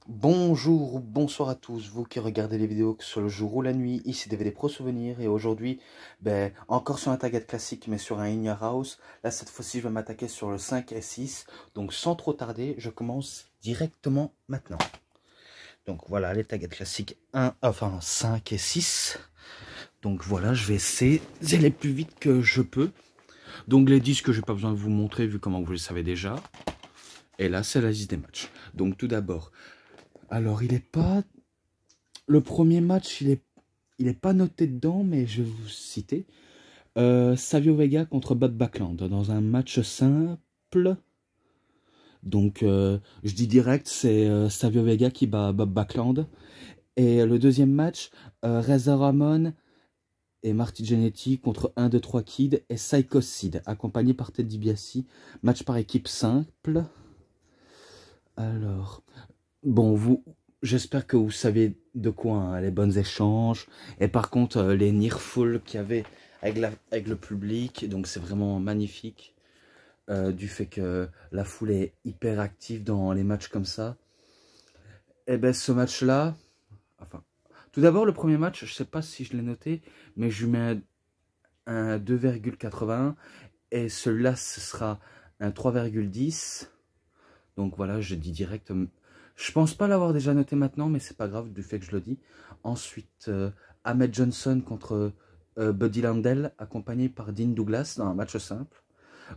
Bonjour ou bonsoir à tous, vous qui regardez les vidéos sur le jour ou la nuit, ici DVD Pro Souvenirs et aujourd'hui, encore sur un target classique mais sur un In-Your House. Là cette fois-ci je vais m'attaquer sur le 5 et 6, donc sans trop tarder, je commence directement maintenant. Donc voilà les targets classiques 5 et 6. Donc voilà, je vais essayer d'aller plus vite que je peux. Donc les disques, je n'ai pas besoin de vous montrer vu comment vous le savez déjà. Et là c'est la liste des matchs. Donc tout d'abord, alors il est pas... Le premier match, il est pas noté dedans, mais je vais vous citer. Savio Vega contre Bob Backlund dans un match simple. Donc, je dis direct, c'est Savio Vega qui bat Bob Backlund. Et le deuxième match, Reza Ramon et Marty Jannetty contre 1, 2, 3 Kid et Psycho Sid, accompagné par Ted DiBiase. Match par équipe simple. Alors, bon, j'espère que vous savez de quoi, hein, les bons échanges. Et par contre, les nearfall qu'il y avait avec le public, donc c'est vraiment magnifique. Du fait que la foule est hyper active dans les matchs comme ça. Et ben ce match-là, enfin, tout d'abord le premier match, je sais pas si je l'ai noté, mais je lui mets un 2,81 et celui-là ce sera un 3,10. Donc voilà, je dis direct. Je pense pas l'avoir déjà noté maintenant, mais c'est pas grave du fait que je le dis. Ensuite, Ahmed Johnson contre Buddy Landel, accompagné par Dean Douglas dans un match simple.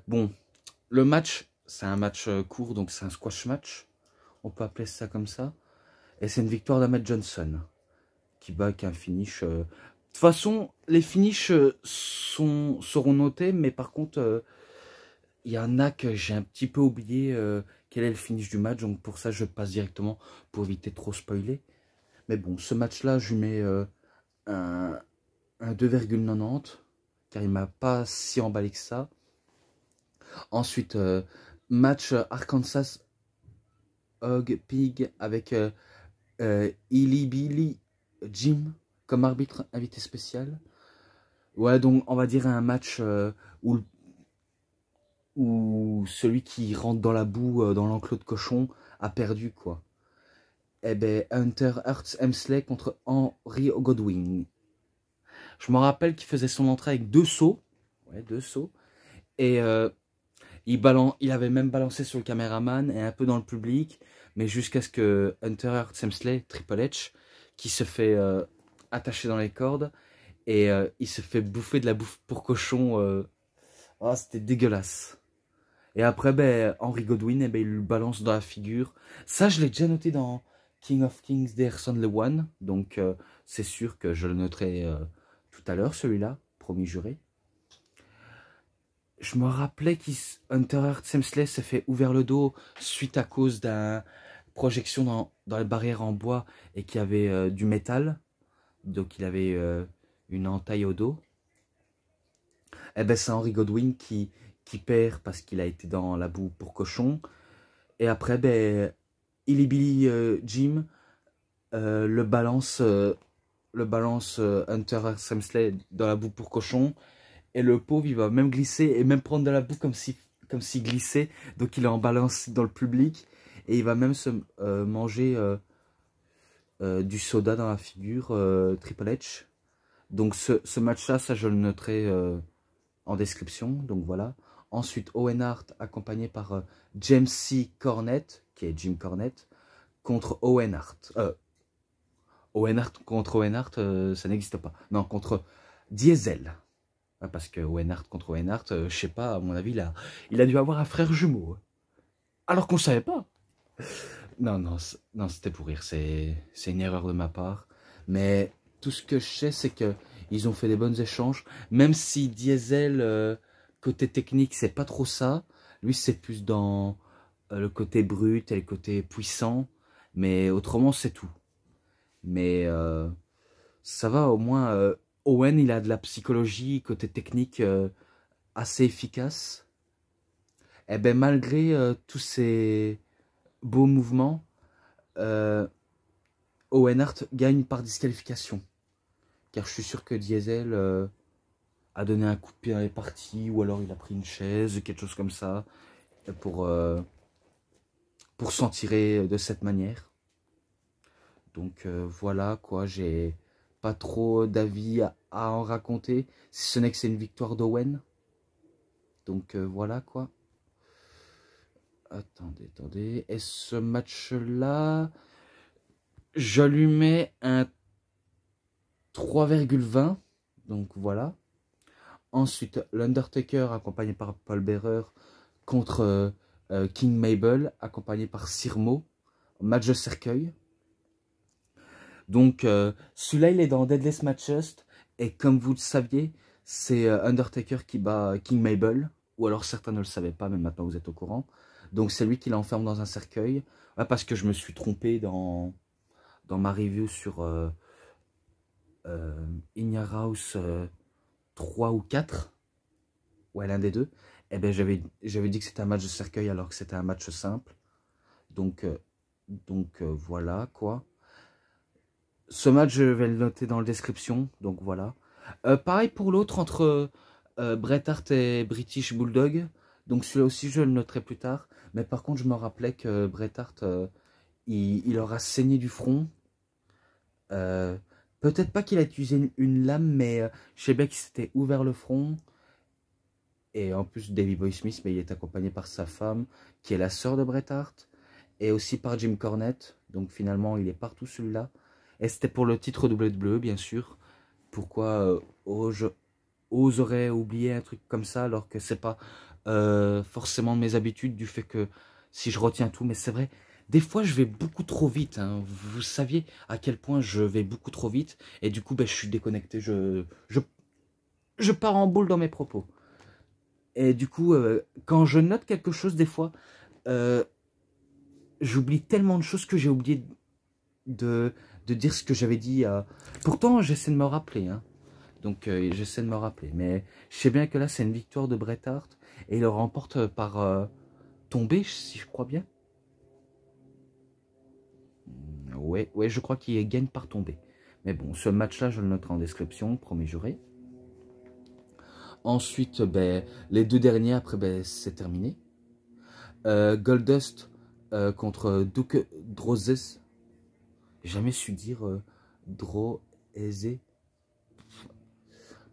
Bon, le match, c'est un match court, donc c'est un squash match. On peut appeler ça comme ça. Et c'est une victoire d'Ahmed Johnson, qui bat avec un finish. De toute façon, les finishes seront notés, mais par contre, il y en a que j'ai un petit peu oublié quel est le finish du match, donc pour ça je passe directement pour éviter de trop spoiler. Mais bon, ce match-là, je lui mets un, un 2,90, car il m'a pas si emballé que ça. Ensuite, match Arkansas Hog Pig avec Illy Billy Jim comme arbitre invité spécial. Ouais, donc on va dire un match où celui qui rentre dans la boue, dans l'enclos de cochon, a perdu, quoi. Eh ben, Hunter Hearst Helmsley contre Henry Godwin. Je me rappelle qu'il faisait son entrée avec 2 sauts. Ouais, 2 sauts. Et il avait même balancé sur le caméraman et un peu dans le public. Mais jusqu'à ce que Hunter Hearst Helmsley, Triple H, qui se fait attacher dans les cordes. Et il se fait bouffer de la bouffe pour cochon. Oh, c'était dégueulasse. Et après, Henry Godwin, il le balance dans la figure. Ça, je l'ai déjà noté dans King of Kings d'Erson Le One. Donc, c'est sûr que je le noterai tout à l'heure, celui-là, promis juré. Je me rappelais qu'Hunter Hearst Helmsley s'est fait ouvert le dos suite à cause d'une projection dans les barrières en bois et qu'il y avait du métal. Donc, il avait une entaille au dos. Eh ben, c'est Henry Godwin qui perd parce qu'il a été dans la boue pour cochon. Et après, Illy Billy Jim le balance Hunter Hearst Helmsley dans la boue pour cochon. Et le pauvre, il va même glisser et même prendre de la boue comme s'il glissait. Donc il est en balance dans le public. Et il va même se manger du soda dans la figure, Triple H. Donc ce match-là, ça je le noterai en description. Donc voilà. Ensuite, Owen Hart accompagné par James C. Cornette, qui est Jim Cornette, contre Owen Hart. Owen Hart contre Owen Hart, ça n'existe pas. Non, contre Diesel. Parce que Owen Hart contre Owen Hart, je sais pas, à mon avis, il a dû avoir un frère jumeau. Alors qu'on ne savait pas. Non, non, non, c'était pour rire. C'est une erreur de ma part. Mais tout ce que je sais, c'est que ils ont fait des bons échanges. Même si Diesel, côté technique, c'est pas trop ça. Lui, c'est plus dans le côté brut et le côté puissant. Mais autrement, c'est tout. Mais ça va, au moins, Owen, il a de la psychologie, côté technique, assez efficace. Et ben malgré tous ces beaux mouvements, Owen Hart gagne par disqualification. Car je suis sûr que Diesel a donné un coup de pied dans les parties, ou alors il a pris une chaise, quelque chose comme ça, pour s'en tirer de cette manière. Donc voilà quoi, j'ai pas trop d'avis à en raconter, si ce n'est que c'est une victoire d'Owen. Donc voilà quoi. Attendez. Et ce match-là, je lui mets un 3,20. Donc voilà. Ensuite, l'Undertaker accompagné par Paul Bearer contre King Mabel accompagné par Sirmo. Match de cercueil. Donc celui-là, il est dans Deadliest Matches. Et comme vous le saviez, c'est Undertaker qui bat King Mabel. Ou alors certains ne le savaient pas, mais maintenant vous êtes au courant. Donc c'est lui qui l'enferme dans un cercueil. Ouais, parce que je me suis trompé dans ma review sur In Your House 3 ou 4. Ouais, l'un des deux. Et ben j'avais dit que c'était un match de cercueil alors que c'était un match simple. Donc voilà quoi. Ce match, je vais le noter dans la description. Donc voilà. Pareil pour l'autre entre Bret Hart et British Bulldog. Donc celui-là aussi, je le noterai plus tard. Mais par contre, je me rappelais que Bret Hart, il aura saigné du front. Peut-être pas qu'il a utilisé une lame, mais je sais bien qu'il s'était ouvert le front. Et en plus, Davey Boy Smith, mais il est accompagné par sa femme, qui est la sœur de Bret Hart. Et aussi par Jim Cornette. Donc finalement, il est partout celui-là. Et c'était pour le titre WWE, bien sûr. Pourquoi oserais oublier un truc comme ça alors que c'est pas forcément mes habitudes du fait que si je retiens tout, mais c'est vrai, des fois je vais beaucoup trop vite, hein. Vous saviez à quel point je vais beaucoup trop vite et du coup ben, je suis déconnecté, je pars en boule dans mes propos. Et du coup, quand je note quelque chose des fois, j'oublie tellement de choses que j'ai oublié de dire ce que j'avais dit. Pourtant j'essaie de me rappeler, hein. Donc j'essaie de me rappeler. Mais je sais bien que là, c'est une victoire de Bret Hart. Et il le remporte par tombée, si je crois bien. Ouais, je crois qu'il gagne par tombée. Mais bon, ce match-là, je le noterai en description, promis juré. Ensuite, ben, les deux derniers, après, ben, c'est terminé. Goldust contre Duke Drozes. J'ai jamais su dire Drozes.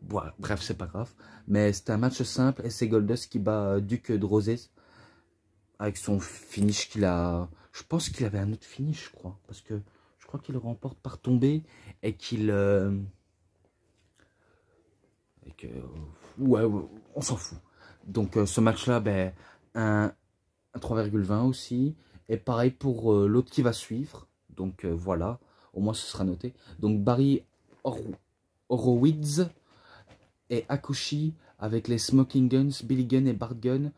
Bon, bref, c'est pas grave. Mais c'est un match simple et c'est Goldust qui bat Duke Drozes avec son finish qu'il a. Je pense qu'il avait un autre finish, je crois. Parce que je crois qu'il le remporte par tombée et qu'il. Ouais, on s'en fout. Donc ce match-là, ben, un 3,20 aussi. Et pareil pour l'autre qui va suivre. Donc voilà, au moins ce sera noté. Donc Barry Horowitz et Akushi avec les Smoking Guns, Billy Gunn et Bart Gunn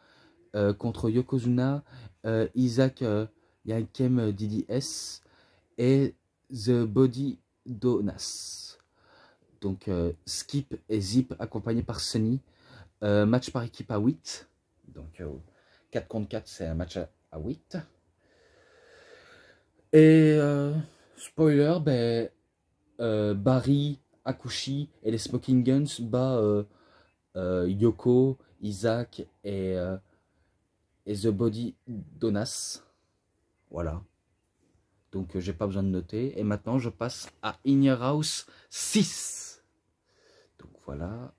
contre Yokozuna, Isaac Yankem DDS et The Body Donas. Donc Skip et Zip accompagnés par Sunny. Match par équipe à 8. Donc 4 contre 4, c'est un match à 8. Et spoiler, ben, Barry, Akushi et les Smoking Guns bat Yoko, Isaac et The Body Donas. Voilà. Donc j'ai pas besoin de noter. Et maintenant je passe à In Your House 6. Donc voilà.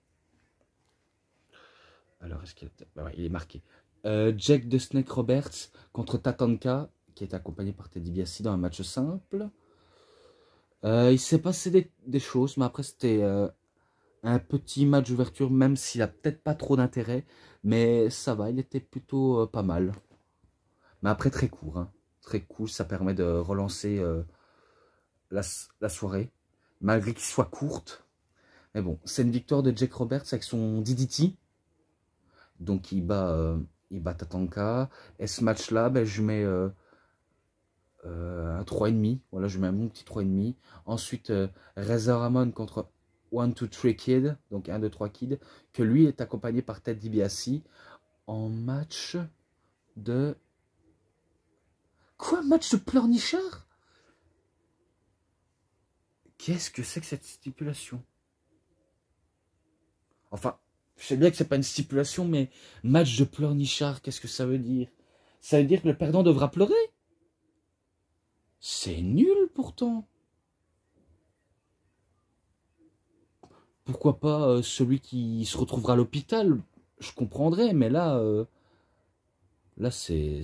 Alors est-ce qu'il est... ouais, il est marqué. Jack the Snake Roberts contre Tatanka, qui est accompagné par Teddy DiBiase dans un match simple. Il s'est passé des choses, mais après c'était un petit match d'ouverture, même s'il a peut-être pas trop d'intérêt, mais ça va, il était plutôt pas mal. Mais après très court, hein. Très cool, ça permet de relancer la soirée, malgré qu'il soit courte. Mais bon, c'est une victoire de Jack Roberts avec son DDT. Donc il bat Tatanka. Et ce match-là, ben, je mets un 3,5. Voilà, je mets un bon petit 3,5. Ensuite, Razor Ramon contre 1, 2, 3 Kid. Donc 1, 2, 3 Kid. Que lui est accompagné par Ted DiBiase. En match de... Quoi, match de pleurnichard? Qu'est-ce que c'est que cette stipulation? Enfin, je sais bien que c'est pas une stipulation, mais match de pleurnichard, qu'est-ce que ça veut dire? Ça veut dire que le perdant devra pleurer? C'est nul pourtant. pourquoi pas celui qui se retrouvera à l'hôpital, je comprendrais, mais là c'est...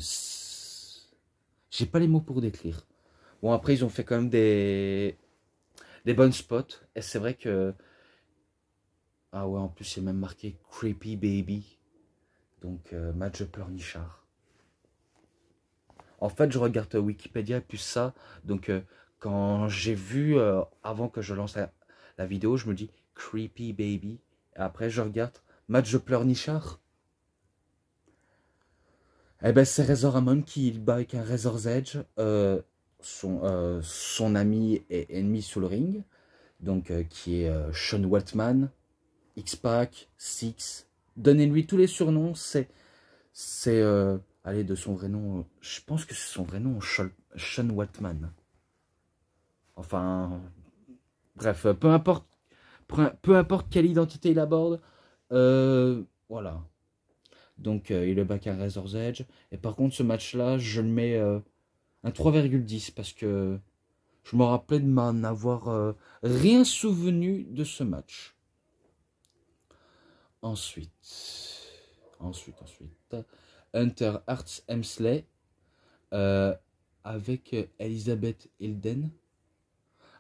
J'ai pas les mots pour décrire. Bon, après, ils ont fait quand même des bonnes spots, et c'est vrai que... Ah ouais, en plus, c'est même marqué Creepy Baby, donc match de pleurnichard. En fait, je regarde Wikipédia et plus ça, donc quand j'ai vu, avant que je lance la vidéo, je me dis Creepy Baby, et après je regarde match de pleurnichard. Eh ben, c'est Razor Ramon qui bat avec un Razor's Edge, son ami et ennemi sur le ring, donc qui est Sean Waltman, X-Pac, Six. Donnez-lui tous les surnoms, allez, de son vrai nom, je pense que c'est son vrai nom, Sean Waltman. Enfin, bref, peu importe quelle identité il aborde, voilà. Donc il est back à Razor's Edge. Et par contre, ce match-là, je le mets un 3,10 parce que je me rappelais de m'en avoir rien souvenu de ce match. Ensuite, Hunter Hearst Helmsley euh, avec Elizabeth Hilden.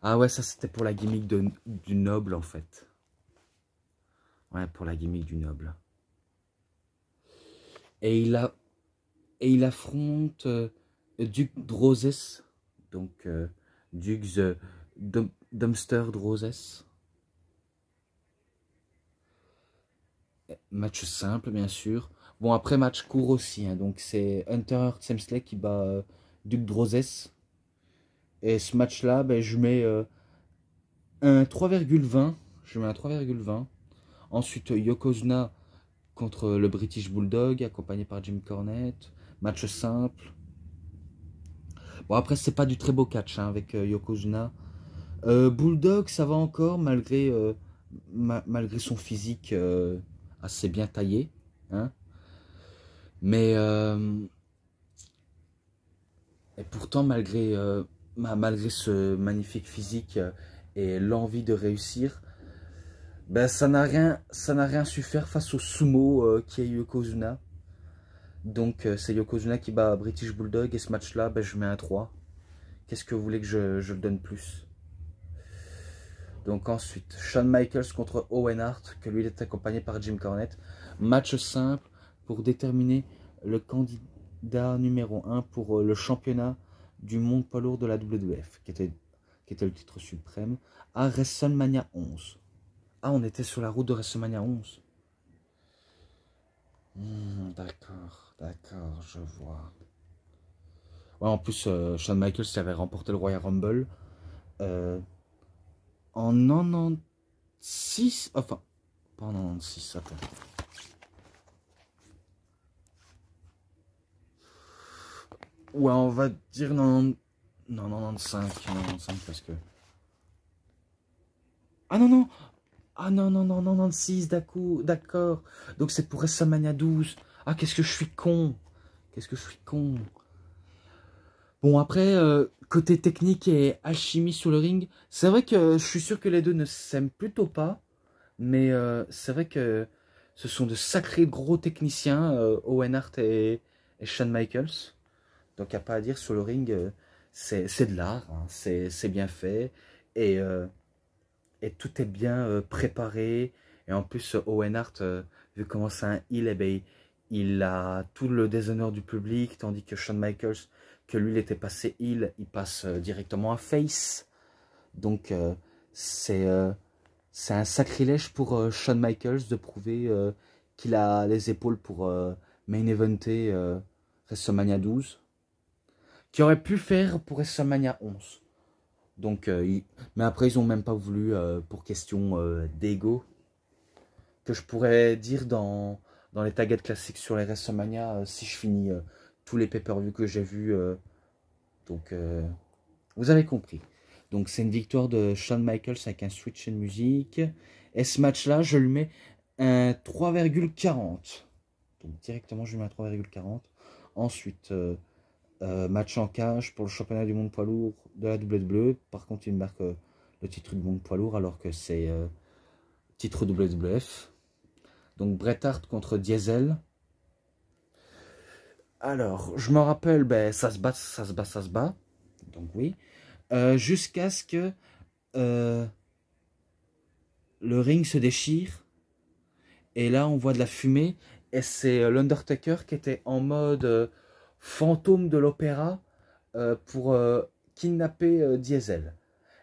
Ah ouais, ça c'était pour la gimmick du noble en fait. Ouais, pour la gimmick du noble. Et il affronte Duke Drozes, donc Duke Dumpster Drozes. Match simple, bien sûr. Bon, après, match court aussi. Hein, donc, c'est Hunter Helmsley qui bat Duke Drozes. Et ce match-là, ben, je mets un 3,20. Je mets un 3,20. Ensuite, Yokozuna contre le British Bulldog, accompagné par Jim Cornette. Match simple. Bon, après, c'est pas du très beau catch hein, avec Yokozuna. Bulldog, ça va encore, malgré son physique assez bien taillé. Hein. Mais, et pourtant, malgré ce magnifique physique et l'envie de réussir, ben, ça n'a rien su faire face au sumo qui est Yokozuna. Donc, c'est Yokozuna qui bat British Bulldog, et ce match-là, ben, je mets un 3. Qu'est-ce que vous voulez que je le donne plus? Donc ensuite, Shawn Michaels contre Owen Hart, que lui il est accompagné par Jim Cornette. Match simple pour déterminer le candidat numéro 1 pour le championnat du monde poids lourd de la WWF, qui était le titre suprême, à WrestleMania 11. Ah, on était sur la route de WrestleMania 11. D'accord, je vois. Ouais, en plus, Shawn Michaels avait remporté le Royal Rumble. En 96, enfin, pas en 96, attends. Ouais, on va dire non, 95 parce que... Ah non, 96, d'accord. Donc c'est pour WrestleMania 12. Ah, qu'est-ce que je suis con. Bon, après, côté technique et alchimie sur le ring, c'est vrai que je suis sûr que les deux ne s'aiment plutôt pas. Mais c'est vrai que ce sont de sacrés gros techniciens, Owen Hart et Shawn Michaels. Donc, il n'y a pas à dire sur le ring, c'est de l'art, hein, c'est bien fait. Et tout est bien préparé. Et en plus, Owen Hart, vu comment c'est un heel, eh ben, il a tout le déshonneur du public, tandis que Shawn Michaels, que lui, il était passé heel, il passe directement à face. Donc, c'est un sacrilège pour Shawn Michaels de prouver qu'il a les épaules pour main eventer WrestleMania 12. Qui aurait pu faire pour WrestleMania 11. Donc, mais après, ils n'ont même pas voulu pour question d'ego. Que je pourrais dire dans les taggets classiques sur les WrestleMania si je finis tous les pay-per-view que j'ai vus. Donc, vous avez compris. Donc, c'est une victoire de Shawn Michaels avec un switch de musique. Et ce match-là, je lui mets un 3,40. Donc, directement, je lui mets un 3,40. Ensuite, match en cage pour le championnat du monde poids lourd de la WWE. Par contre, il marque le titre du monde poids lourd alors que c'est titre WWF. Donc Bret Hart contre Diesel. Alors, je me rappelle, ben, ça se bat. Donc oui. Jusqu'à ce que le ring se déchire. Et là, on voit de la fumée. Et c'est l'Undertaker qui était en mode fantôme de l'opéra pour kidnapper Diesel.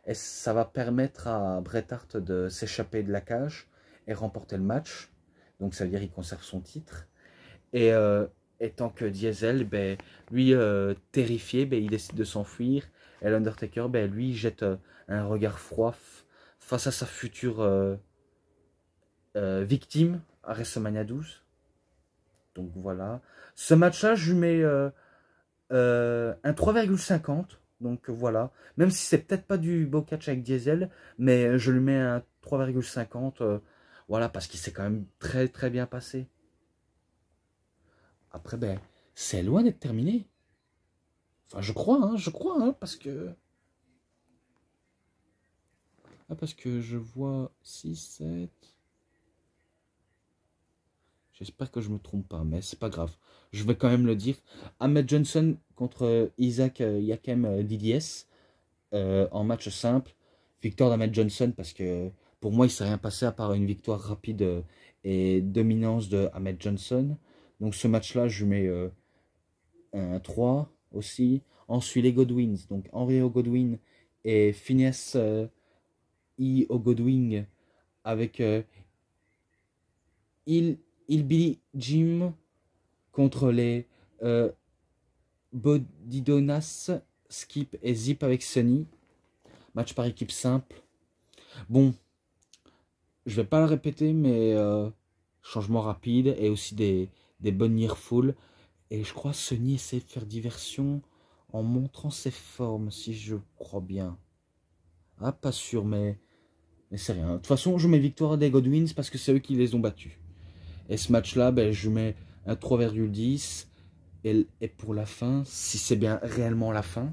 Et ça va permettre à Bret Hart de s'échapper de la cage et remporter le match. Donc ça veut dire qu'il conserve son titre. Et tant que Diesel, ben, lui, terrifié, ben, il décide de s'enfuir. Et l'Undertaker, ben, lui, jette un regard froid face à sa future victime à WrestleMania 12. Donc voilà. Ce match-là, je lui mets un 3,50. Donc voilà. Même si c'est peut-être pas du beau catch avec Diesel, mais je lui mets un 3,50. Voilà, parce qu'il s'est quand même très très bien passé. Après, ben, c'est loin d'être terminé. Enfin, je crois, parce que... Ah, parce que je vois 6, 7... J'espère que je me trompe pas, mais c'est pas grave. Je vais quand même le dire. Ahmed Johnson contre Isaac Yakem DDS en match simple. Victoire d'Ahmed Johnson parce que pour moi, il ne s'est rien passé à part une victoire rapide et dominance de Ahmed Johnson. Donc ce match-là, je mets un 3 aussi. Ensuite, les Godwins. Donc Henry Godwin et Phineas Godwin avec Billy Jim contre les Bodidonas, Skip et Zip avec Sunny. Match par équipe simple. Bon, je vais pas le répéter, mais changement rapide et aussi des bonnes nearfall. Et je crois que Sunny essaie de faire diversion en montrant ses formes, si je crois bien. Ah, pas sûr, mais c'est rien. De toute façon, je mets victoire des Godwins parce que c'est eux qui les ont battus. Et ce match-là, ben, je mets un 3,10. Et pour la fin, si c'est bien réellement la fin,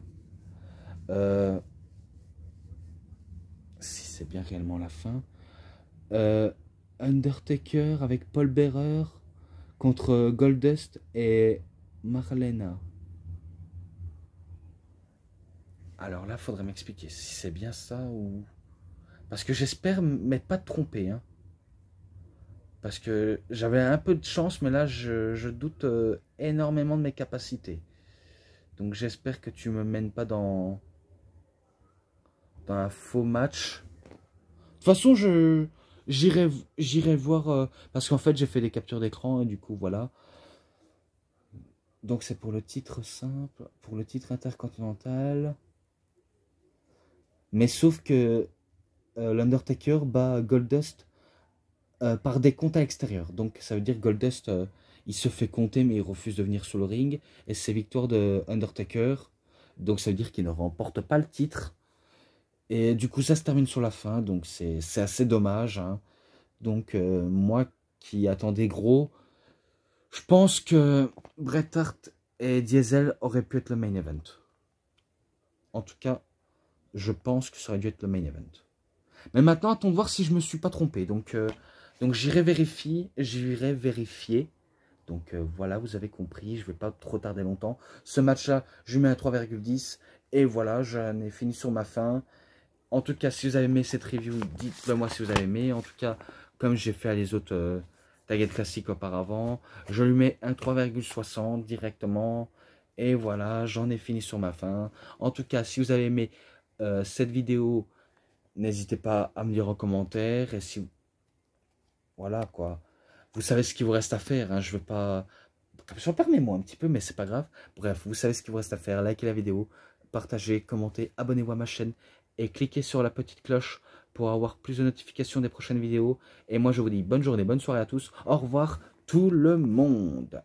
si c'est bien réellement la fin, Undertaker avec Paul Bearer contre Goldust et Marlena. Alors là, faudrait m'expliquer si c'est bien ça ou... Parce que j'espère m'être pas trompé, hein. Parce que j'avais un peu de chance, mais là, je doute énormément de mes capacités. Donc j'espère que tu me mènes pas dans un faux match. De toute façon, j'irai voir... parce qu'en fait, j'ai fait des captures d'écran, et du coup, voilà. Donc c'est pour le titre simple, pour le titre intercontinental. Mais sauf que l'Undertaker bat Goldust par des comptes à l'extérieur. Donc ça veut dire que Goldust, il se fait compter mais il refuse de venir sur le ring. Et c'est victoire de Undertaker. Donc ça veut dire qu'il ne remporte pas le titre. Et du coup ça se termine sur la fin. Donc c'est assez dommage. Hein. Donc moi qui attendais gros, je pense que Bret Hart et Diesel auraient pu être le main event. En tout cas, je pense que ça aurait dû être le main event. Mais maintenant, attends de voir si je me suis pas trompé. Donc j'irai vérifier. Donc voilà, vous avez compris. Je ne vais pas trop tarder longtemps. Ce match-là, je lui mets un 3,10. Et voilà, j'en ai fini sur ma fin. En tout cas, si vous avez aimé cette review, dites-le moi si vous avez aimé. En tout cas, comme j'ai fait à les autres taguettes classiques auparavant, je lui mets un 3,60 directement. Et voilà, j'en ai fini sur ma fin. En tout cas, si vous avez aimé cette vidéo, n'hésitez pas à me dire en commentaire. Et si... Voilà, quoi. Vous savez ce qu'il vous reste à faire. Hein. Je vais pas... J'en permets moi un petit peu, mais c'est pas grave. Bref, vous savez ce qu'il vous reste à faire. Likez la vidéo, partagez, commentez, abonnez-vous à ma chaîne. Et cliquez sur la petite cloche pour avoir plus de notifications des prochaines vidéos. Et moi, je vous dis bonne journée, bonne soirée à tous. Au revoir tout le monde.